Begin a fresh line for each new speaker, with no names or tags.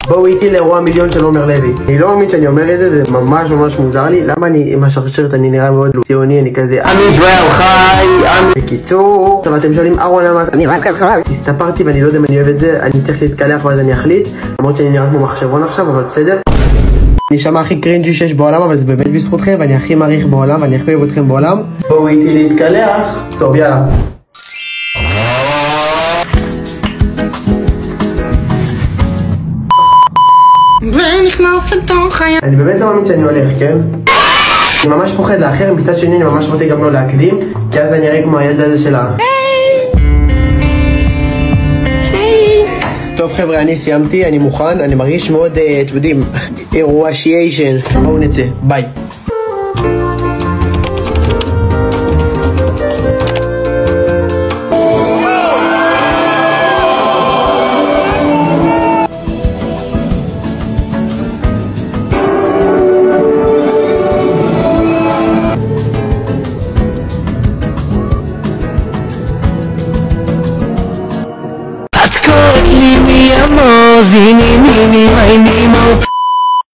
בואו איתי לאירוע מיליון של עומר לוי. אני לא מאמין שאני אומר את זה, זה ממש ממש מוזר לי. למה אני עם השרשרת אני נראה מאוד ציוני, אני כזה עמי ג'ואל חי, עמי. בקיצור, עכשיו אתם שואלים ארון למה אני רק ככה הסתפרתי ואני לא יודע אם אני אוהב את זה, אני צריך להתקלח ואז אני אחליט, למרות שאני נראה כמו מחשבון עכשיו, אבל בסדר. אני שמה הכי קרינג'י שיש בעולם, אבל זה באמת בזכותכם ואני הכי מעריך בעולם ואני הכי אוהב אתכם בעולם. בואו איתי להתקלח. טוב, יאללה. ונכנס לתוך חיי. אני באמת לא מאמין שאני הולך, כן? אני ממש פוחד לאחר, מצד שני אני ממש רוצה גם לא להקדים, כי אז אני אראה כמו הילד הזה שלה. טוב חבר'ה, אני סיימתי, אני מוכן, אני מרגיש מאוד, אתם יודעים, אירוע שיישן. בואו נצא, ביי.
Zini, mini, my nemo.